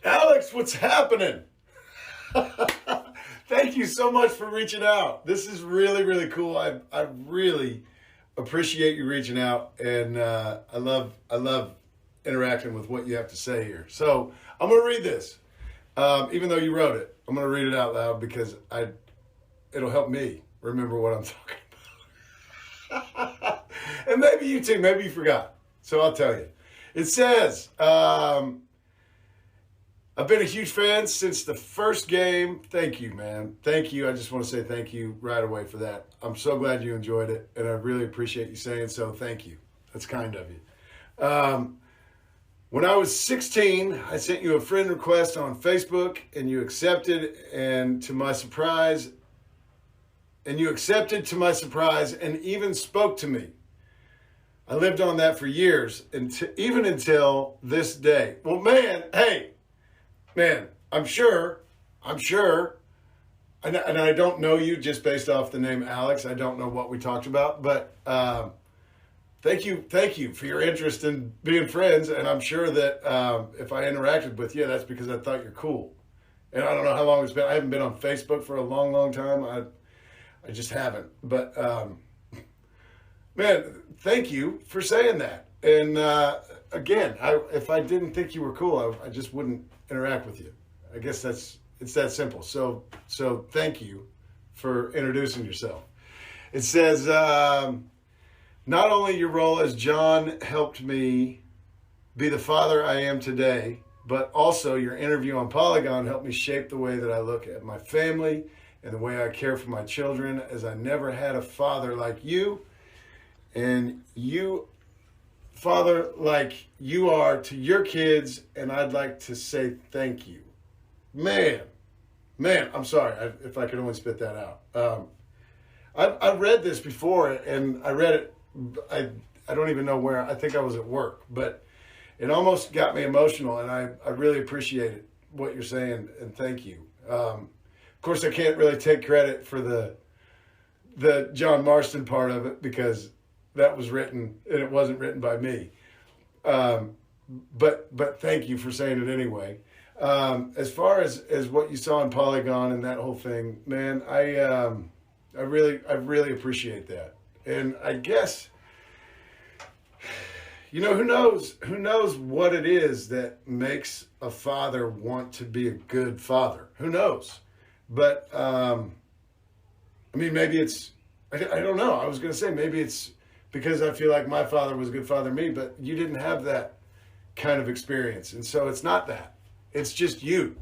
Alex, what's happening? Thank you so much for reaching out. This is really, really cool. I really appreciate you reaching out, and I love interacting with what you have to say here. So I'm going to read this, even though you wrote it. I'm going to read it out loud because it'll help me remember what I'm talking about. And maybe you too. Maybe you forgot. So I'll tell you. It says. I've been a huge fan since the first game. Thank you, man. Thank you. I just want to say thank you right away for that. I'm so glad you enjoyed it, and I really appreciate you saying so. Thank you. That's kind of you. When I was 16, I sent you a friend request on Facebook, and you accepted, and to my surprise, and even spoke to me. I lived on that for years, even until this day. Well, man, hey. Man, I'm sure, and I don't know you just based off the name Alex. I don't know what we talked about, but thank you for your interest in being friends. And I'm sure that if I interacted with you, that's because I thought you're cool. And I don't know how long it's been. I haven't been on Facebook for a long, long time. I just haven't. But man, thank you for saying that. And again, if I didn't think you were cool, I just wouldn't interact with you. I guess it's that simple. So thank you for introducing yourself. It says, not only your role as John helped me be the father I am today, but also your interview on Polygon helped me shape the way that I look at my family and the way I care for my children, as I never had a father like you, and you father like you are to your kids, and I'd like to say thank you. Man, I'm sorry if I could only spit that out. I read this before, and I read it, I don't even know where. I think I was at work, but it almost got me emotional, and I really appreciate what you're saying, and thank you. Of course, I can't really take credit for the John Marston part of it, because that was written, and it wasn't written by me. But thank you for saying it anyway. As far as what you saw on Polygon and that whole thing, man, I really appreciate that. And I guess, who knows what it is that makes a father want to be a good father? Who knows? But, maybe it's, I don't know. I was going to say, maybe it's because I feel like my father was a good father to me, but you didn't have that kind of experience. And so it's not that. It's just you.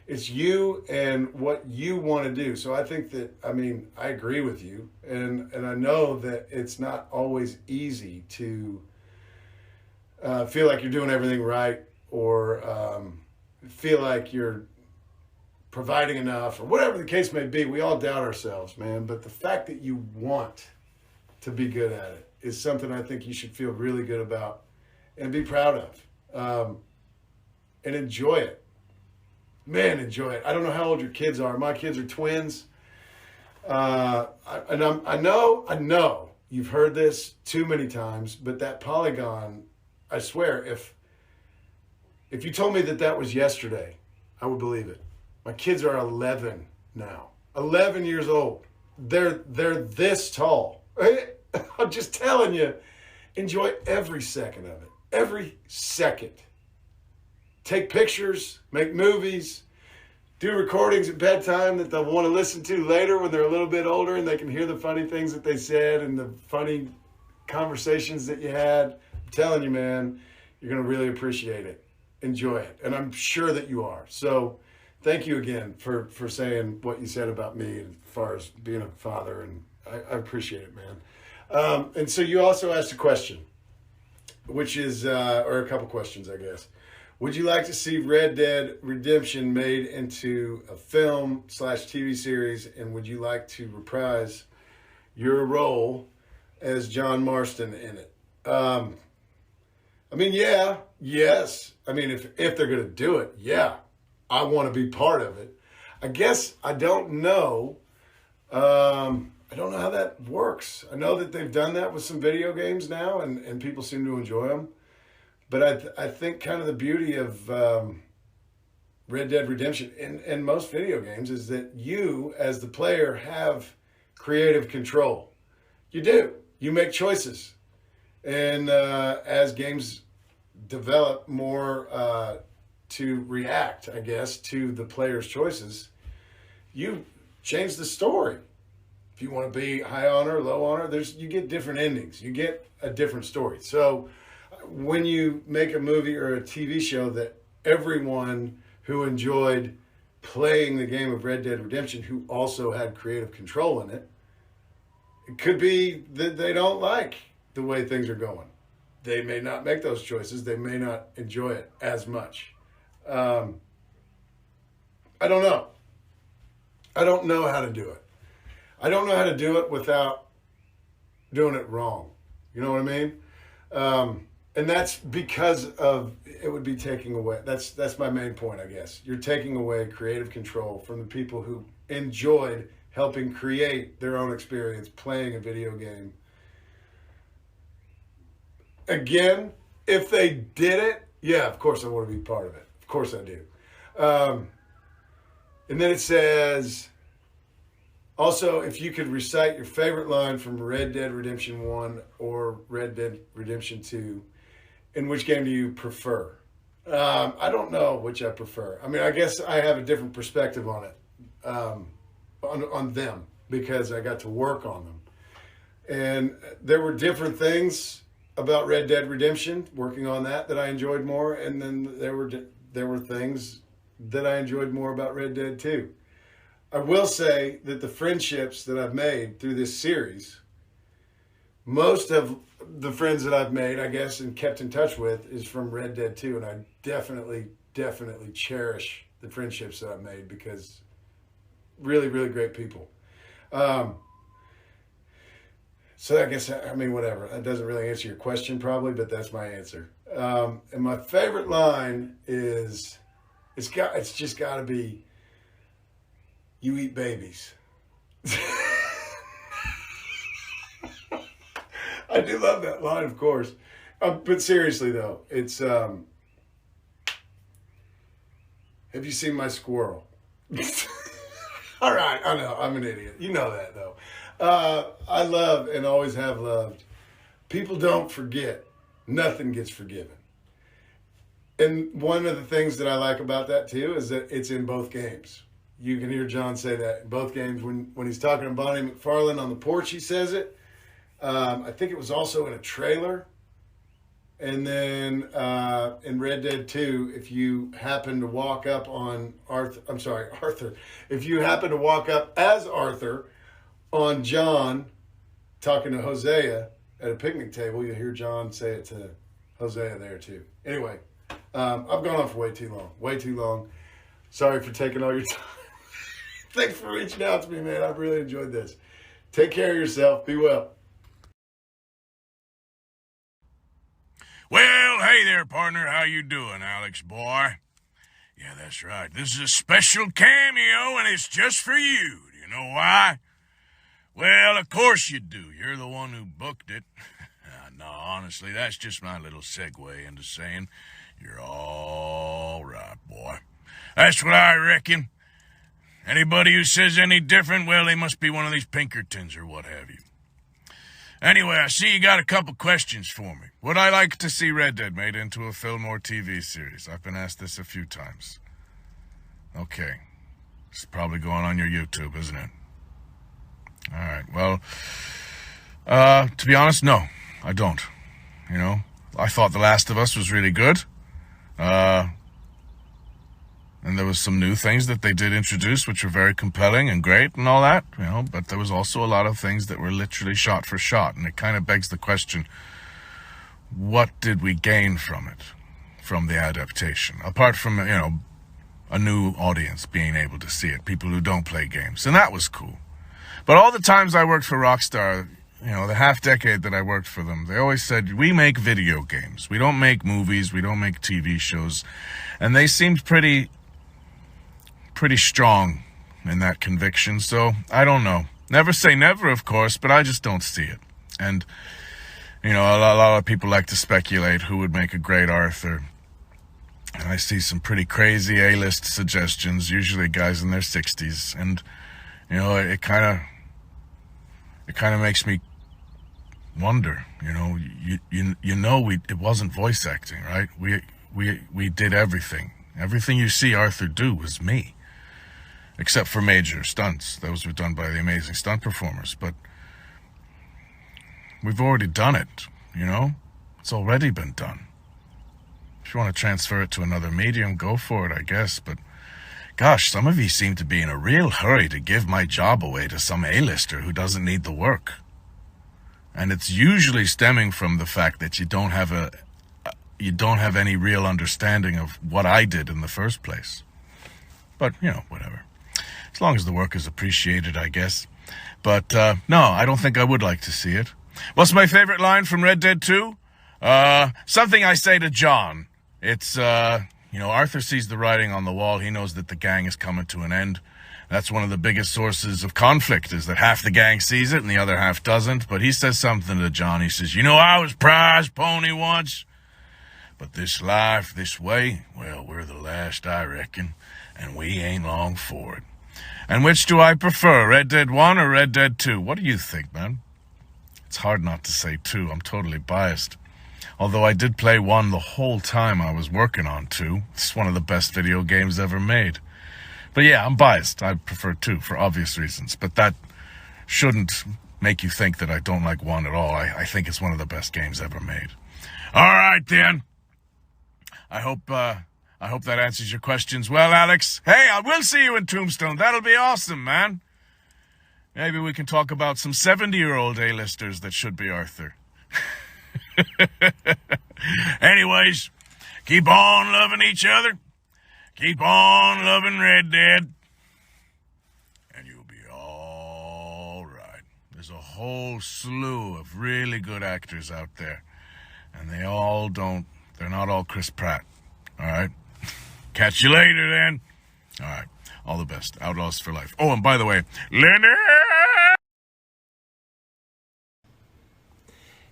It's you and what you want to do. So I think that, I agree with you. And I know that it's not always easy to feel like you're doing everything right, or feel like you're providing enough, or whatever the case may be. We all doubt ourselves, man. But the fact that you want to be good at it is something I think you should feel really good about and be proud of, and enjoy it. Man, enjoy it. I don't know how old your kids are. My kids are twins. I know you've heard this too many times, but that Polygon, I swear, if you told me that was yesterday, I would believe it. My kids are 11 now. 11 years old. They're this tall. I'm just telling you, enjoy every second of it. Every second. Take pictures, make movies, do recordings at bedtime that they'll want to listen to later when they're a little bit older, and they can hear the funny things that they said and the funny conversations that you had. I'm telling you, man, you're going to really appreciate it. Enjoy it. And I'm sure that you are. So thank you again for saying what you said about me as far as being a father, and I appreciate it, man. And so you also asked a question, which is, or a couple questions, I guess. Would you like to see Red Dead Redemption made into a film/TV series, and would you like to reprise your role as John Marston in it? Yes. If they're going to do it, yeah, I want to be part of it. I guess I don't know. I don't know how that works. I know that they've done that with some video games now, and people seem to enjoy them. But I think kind of the beauty of Red Dead Redemption and most video games is that you, as the player, have creative control. You do. You make choices. And as games develop more to react, I guess, to the player's choices, you change the story. If you want to be high honor, low honor, you get different endings. You get a different story. So when you make a movie or a TV show that everyone who enjoyed playing the game of Red Dead Redemption, who also had creative control in it, it could be that they don't like the way things are going. They may not make those choices. They may not enjoy it as much. I don't know. I don't know how to do it. I don't know how to do it without doing it wrong. You know what I mean? And that's because of, it would be taking away, that's my main point, I guess. You're taking away creative control from the people who enjoyed helping create their own experience playing a video game. Again, if they did it, yeah, of course I want to be part of it. Of course I do. And then it says, also, if you could recite your favorite line from Red Dead Redemption 1 or Red Dead Redemption 2, in which game do you prefer? I don't know which I prefer. I mean, I guess I have a different perspective on it, on them, because I got to work on them. And there were different things about Red Dead Redemption, working on that I enjoyed more. And then there were things that I enjoyed more about Red Dead 2. I will say that the friendships that I've made through this series, most of the friends that I've made, I guess, and kept in touch with is from Red Dead 2. And I definitely cherish the friendships that I've made because really, really great people. So I guess, I mean, whatever. That doesn't really answer your question probably, but that's my answer. And my favorite line is, it's just got to be, "You eat babies." I do love that line, of course. But seriously, though, it's, have you seen my squirrel? All right, I know, I'm an idiot. You know that, though. I love and always have loved. People don't forget. Nothing gets forgiven. And one of the things that I like about that, too, is that it's in both games. You can hear John say that in both games. When he's talking to Bonnie McFarlane on the porch, he says it. I think it was also in a trailer. And then in Red Dead 2, if you happen to walk up on Arthur. If you happen to walk up as Arthur on John talking to Hosea at a picnic table, you'll hear John say it to Hosea there too. Anyway, I've gone on for way too long. Sorry for taking all your time. Thanks for reaching out to me, man. I've really enjoyed this. Take care of yourself. Be well. Well, hey there, partner. How you doing, Alex boy? Yeah, that's right. This is a special cameo, and it's just for you. Do you know why? Well, of course you do. You're the one who booked it. No, honestly, that's just my little segue into saying you're all right, boy. That's what I reckon. Anybody who says any different, well, they must be one of these Pinkertons or what have you. Anyway, I see you got a couple questions for me. Would I like to see Red Dead made into a film or TV series? I've been asked this a few times. Okay. It's probably going on your YouTube, isn't it? All right. Well, to be honest, no, I don't. You know, I thought The Last of Us was really good. And there was some new things that they did introduce, which were very compelling and great and all that, you know, but there was also a lot of things that were literally shot for shot. And it kind of begs the question, what did we gain from it, from the adaptation? Apart from, you know, a new audience being able to see it, people who don't play games. And that was cool. But all the times I worked for Rockstar, you know, the half decade that I worked for them, they always said, we make video games. We don't make movies. We don't make TV shows. And they seemed pretty strong in that conviction. So I don't know. Never say never, of course, but I just don't see it. And, you know, a lot of people like to speculate who would make a great Arthur. and I see some pretty crazy A-list suggestions, usually guys in their 60s, and you know, it kind of makes me wonder. You know, it wasn't voice acting, right? We did everything. Everything you see Arthur do was me, except for major stunts. Those were done by the amazing stunt performers. But we've already done it. You know, it's already been done. If you want to transfer it to another medium, go for it, I guess. But gosh, some of you seem to be in a real hurry to give my job away to some A-lister who doesn't need the work. And it's usually stemming from the fact that you don't have any real understanding of what I did in the first place. But, you know, whatever. As long as the work is appreciated, I guess. But, no, I don't think I would like to see it. What's my favorite line from Red Dead 2? Something I say to John. It's, you know, Arthur sees the writing on the wall. He knows that the gang is coming to an end. That's one of the biggest sources of conflict, is that half the gang sees it and the other half doesn't. But he says something to John. He says, you know, I was prize pony once, but this life, this way, well, we're the last, I reckon, and we ain't long for it. And which do I prefer, Red Dead 1 or Red Dead 2? What do you think, man? It's hard not to say 2. I'm totally biased. Although I did play 1 the whole time I was working on 2. It's one of the best video games ever made. But yeah, I'm biased. I prefer 2 for obvious reasons. But that shouldn't make you think that I don't like 1 at all. I think it's one of the best games ever made. All right, then. I hope that answers your questions well, Alex. Hey, I will see you in Tombstone. That'll be awesome, man. Maybe we can talk about some 70-year-old A-listers that should be Arthur. Anyways, keep on loving each other. Keep on loving Red Dead. And you'll be all right. There's a whole slew of really good actors out there. And they're not all Chris Pratt. All right? Catch you later, then. All right. All the best. Outlaws for life. Oh, and by the way, Leonard!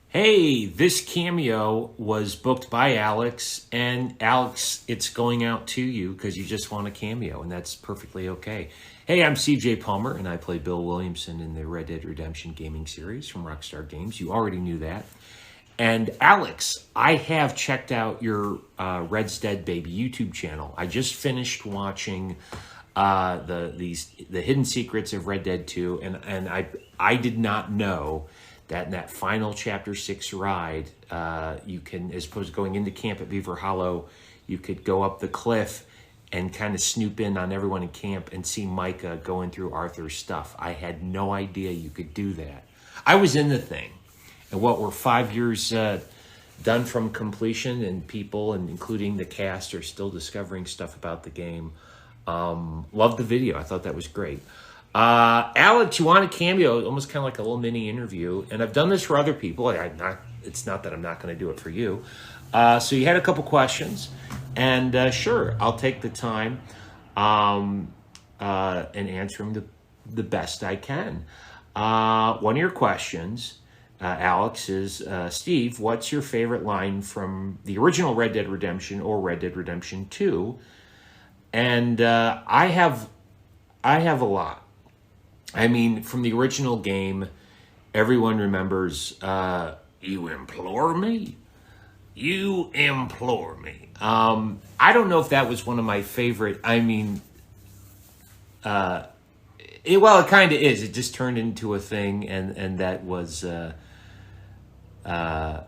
Hey, this cameo was booked by Alex, and Alex, it's going out to you because you just want a cameo, and that's perfectly okay. Hey, I'm CJ Palmer, and I play Bill Williamson in the Red Dead Redemption gaming series from Rockstar Games. You already knew that. And Alex, I have checked out your Red's Dead Baby YouTube channel. I just finished watching the Hidden Secrets of Red Dead 2, and I did not know that in that final Chapter 6 ride, you can, as opposed to going into camp at Beaver Hollow, you could go up the cliff and kind of snoop in on everyone in camp and see Micah going through Arthur's stuff. I had no idea you could do that. I was in the thing, and what were 5 years done from completion, and people, and including the cast, are still discovering stuff about the game. Loved the video. I thought that was great. Alex, you want a cameo, almost kind of like a little mini interview, and I've done this for other people. It's not that I'm not going to do it for you. So you had a couple questions, and sure, I'll take the time and answer them the best I can. One of your questions, Alex, is, Steve, what's your favorite line from the original Red Dead Redemption or Red Dead Redemption 2? And I have a lot. I mean, from the original game, everyone remembers, you implore me? You implore me. I don't know if that was one of my favorite. I mean, it kind of is. It just turned into a thing, and that was, that's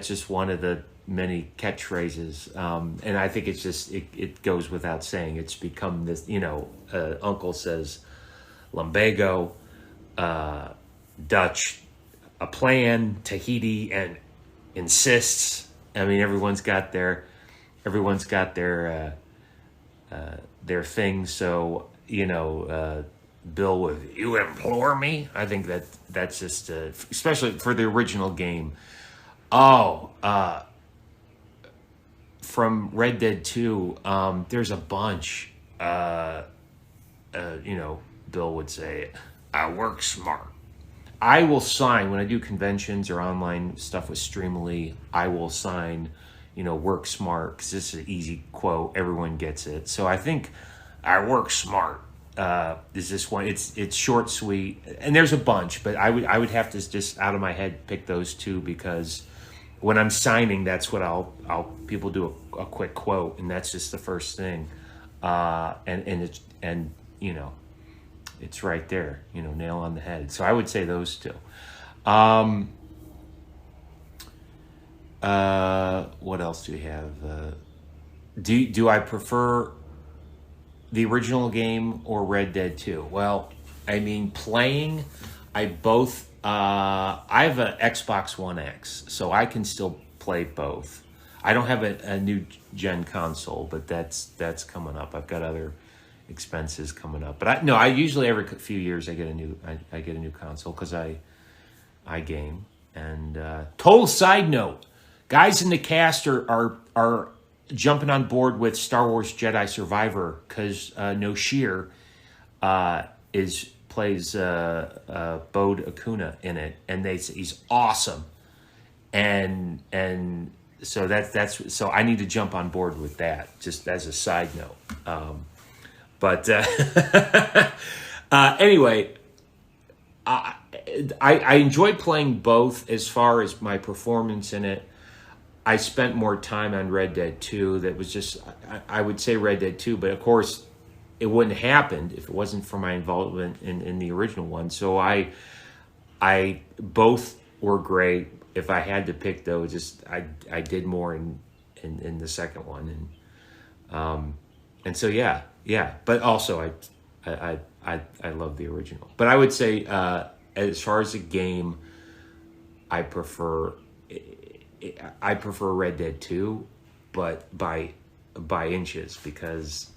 just one of the many catchphrases, and I think it's just it goes without saying. It's become this, Uncle says lumbago, Dutch, a plan, Tahiti, and insists. I mean, everyone's got their thing. So Bill with "you implore me." I think that's just especially for the original game. From Red Dead 2, there's a bunch. Bill would say, "I work smart. I will sign when I do conventions or online stuff with Streamily. I will sign, work smart, because this is an easy quote. Everyone gets it. So I think I work smart. Is this one? It's short, sweet, and there's a bunch, but I would have to just out of my head pick those two, because when I'm signing, that's what people do a quick quote, and that's just the first thing, and it's right there, nail on the head. So I would say those two. What else do we have? Do I prefer the original game or Red Dead 2? Well, I mean, playing, I have an Xbox One X, so I can still play both. I don't have a new gen console, but that's coming up. I've got other expenses coming up, but I usually every few years I get a new console, because I game. And total side note, guys in the cast are jumping on board with Star Wars Jedi Survivor, because Noshir plays Bode Akuna in it, and he's awesome, and so that's so I need to jump on board with that, just as a side note. But anyway, I enjoyed playing both. As far as my performance in it, I spent more time on Red Dead 2. That was just, I would say Red Dead 2, but of course it wouldn't have happened if it wasn't for my involvement in the original one. So I both were great. If I had to pick though, I did more in the second one, and so yeah. But also I love the original. But I would say as far as a game, I prefer Red Dead 2, but by inches, because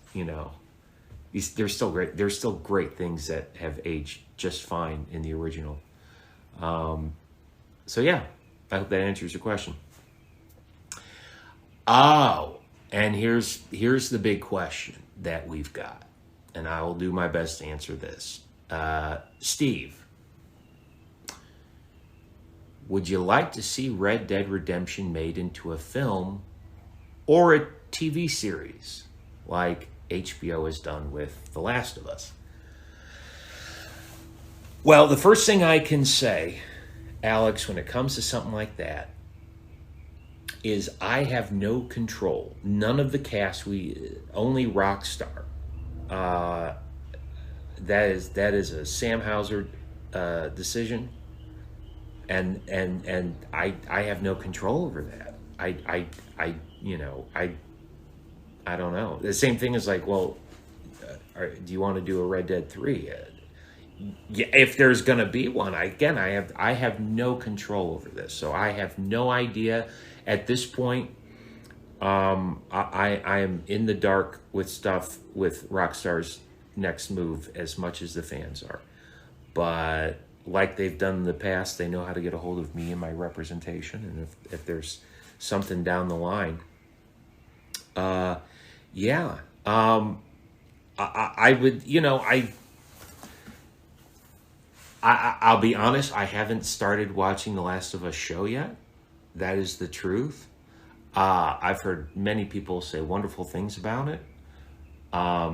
there's still great things that have aged just fine in the original. So yeah, I hope that answers your question. Oh, and here's the big question that we've got, and I will do my best to answer this. Steve, would you like to see Red Dead Redemption made into a film or a TV series like HBO has done with The Last of Us? Well, the first thing I can say, Alex, when it comes to something like that, is I have no control. None of the cast, only Rockstar. That is a Sam Houser decision, and I have no control over that. I don't know. The same thing is like, well, do you want to do a Red Dead 3? Yeah, if there's gonna be one, I have no control over this, so I have no idea at this point. I am in the dark with stuff with Rockstar's next move as much as the fans are, but like they've done in the past, they know how to get a hold of me and my representation, and if there's something down the line, I would, I'll be honest, I haven't started watching The Last of Us show yet. That is the truth. I've heard many people say wonderful things about it. I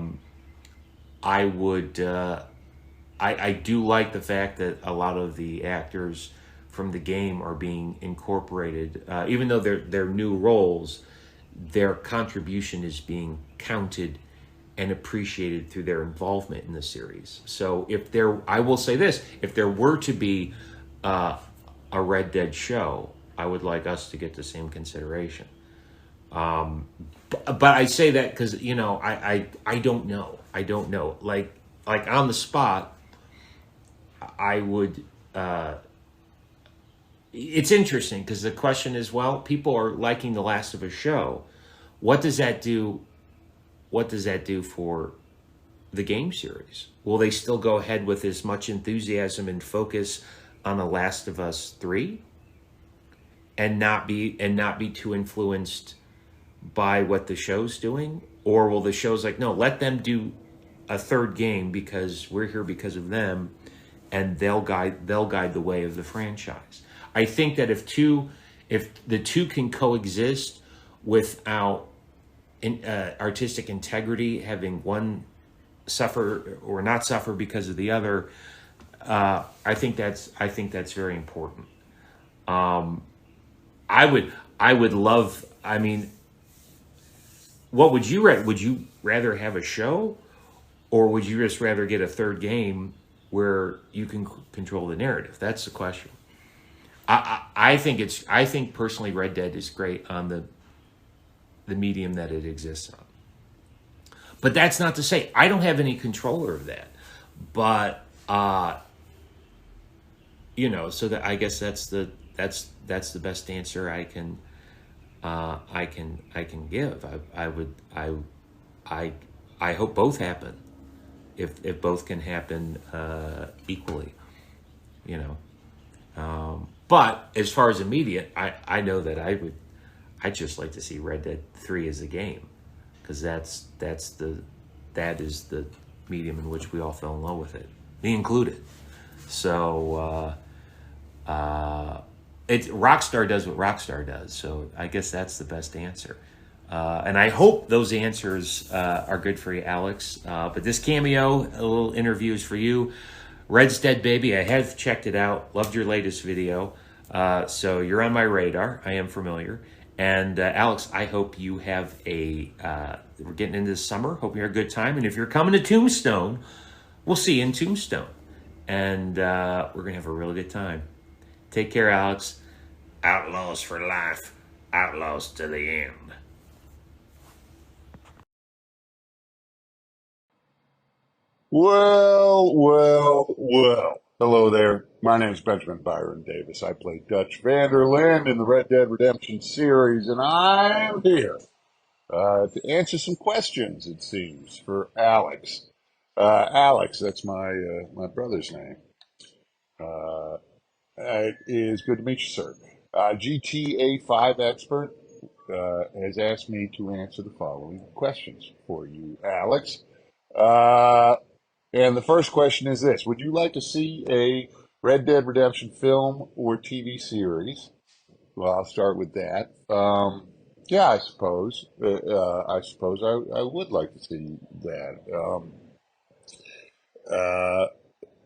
do like the fact that a lot of the actors from the game are being incorporated. Even though they're new roles, their contribution is being counted and appreciated through their involvement in the series. So I will say this, if there were to be a Red Dead show, I would like us to get the same consideration. But I say that because, I don't know. I don't know. Like on the spot, I would, it's interesting because the question is, well, people are liking The Last of Us show. What does that do? What does that do for the game series? Will they still go ahead with as much enthusiasm and focus on The Last of Us 3 and not be too influenced by what the show's doing? Or will the show's like, no, let them do a third game because we're here because of them, and they'll guide the way of the franchise. I think that if the two can coexist without artistic integrity, having one suffer or not suffer because of the other, I think that's very important. I would love. I mean, what would you rather? Would you rather have a show, or would you just rather get a third game where you can control the narrative? That's the question. I think personally, Red Dead is great on the medium that it exists on. But that's not to say I don't have any control over that. But so that I guess that's the best answer I can give. I hope both happen. If both can happen equally, But as far as immediate, I know that I'd just like to see Red Dead 3 as a game, because that is the medium in which we all fell in love with it, me included. So Rockstar does what Rockstar does. So I guess that's the best answer. And I hope those answers are good for you, Alex. But this cameo, a little interview is for you. Red's Dead Baby, I have checked it out. Loved your latest video. So you're on my radar. I am familiar. And Alex, I hope you have we're getting into the summer. Hope you have a good time. And if you're coming to Tombstone, we'll see you in Tombstone. And we're going to have a really good time. Take care, Alex. Outlaws for life. Outlaws to the end. Well. Hello there. My name is Benjamin Byron Davis. I play Dutch Vanderlyn in the Red Dead Redemption series, and I am here to answer some questions, it seems, for Alex. Alex, that's my brother's name. It is good to meet you, sir. GTA 5 expert has asked me to answer the following questions for you, Alex. And the first question is this: would you like to see a Red Dead Redemption film or TV series? Well, I'll start with that. Yeah, I suppose. I would like to see that.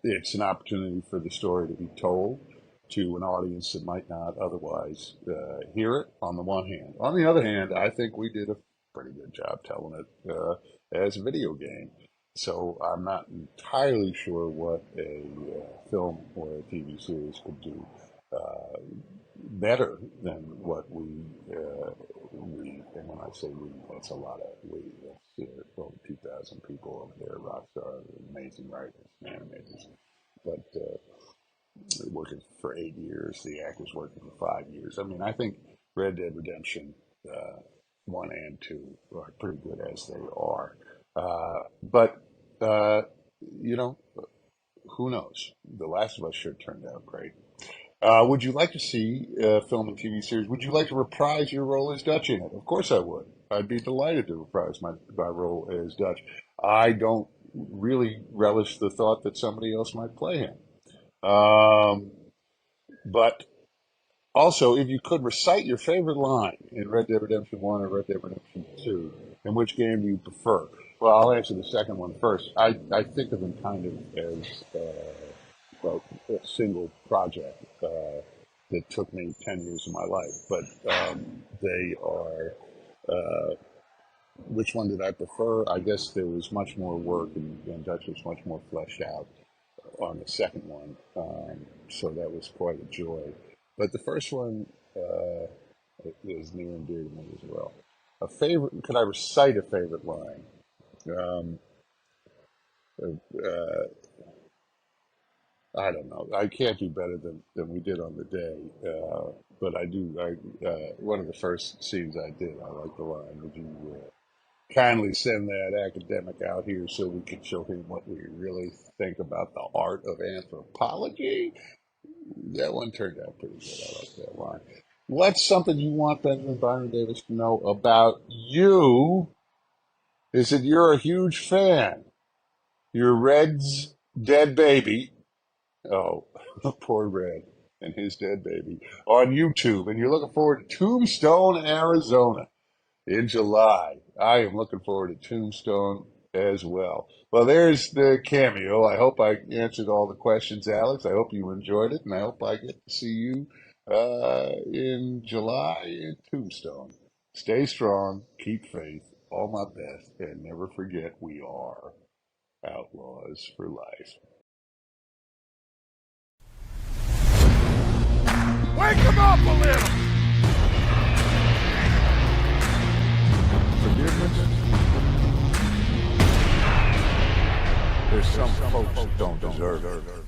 It's an opportunity for the story to be told to an audience that might not otherwise hear it, on the one hand. On the other hand, I think we did a pretty good job telling it as a video game. So I'm not entirely sure what a film or a TV series could do better than what and when I say we, that's a lot of we. That's over 2,000 people over there, Rockstar, amazing writers and animators. But working for 8 years, the actors working for 5 years. I mean, I think Red Dead Redemption 1 and 2 are pretty good as they are. But who knows? The Last of Us sure turned out great. Would you like to see a film and TV series? Would you like to reprise your role as Dutch in it? Of course I would. I'd be delighted to reprise my role as Dutch. I don't really relish the thought that somebody else might play him. But also, if you could recite your favorite line in Red Dead Redemption 1 or Red Dead Redemption 2, and which game do you prefer? Well, I'll answer the second one first. I think of them kind of as a single project that took me 10 years of my life. But they are, which one did I prefer? I guess there was much more work, and Dutch was much more fleshed out on the second one. So that was quite a joy. But the first one is near and dear to me as well. A favorite? Could I recite a favorite line? I don't know. I can't do better than we did on the day. But I do. One of the first scenes I did, I like the line. Would you kindly send that academic out here so we can show him what we really think about the art of anthropology? That one turned out pretty good. I like that line. What's something you want Benjamin Byron Davis to know about you? Is that you're a huge fan. You're Red's Dead Baby, Oh, poor Red and his dead baby on YouTube. And you're looking forward to Tombstone, Arizona in July. I am looking forward to Tombstone as well. Well, there's the cameo. I hope I answered all the questions, Alex. I hope you enjoyed it, and I hope I get to see you in July in Tombstone. Stay strong, keep faith, all my best, and never forget we are outlaws for life. Wake him up a little! Forgiveness? There's some folks who don't deserve it.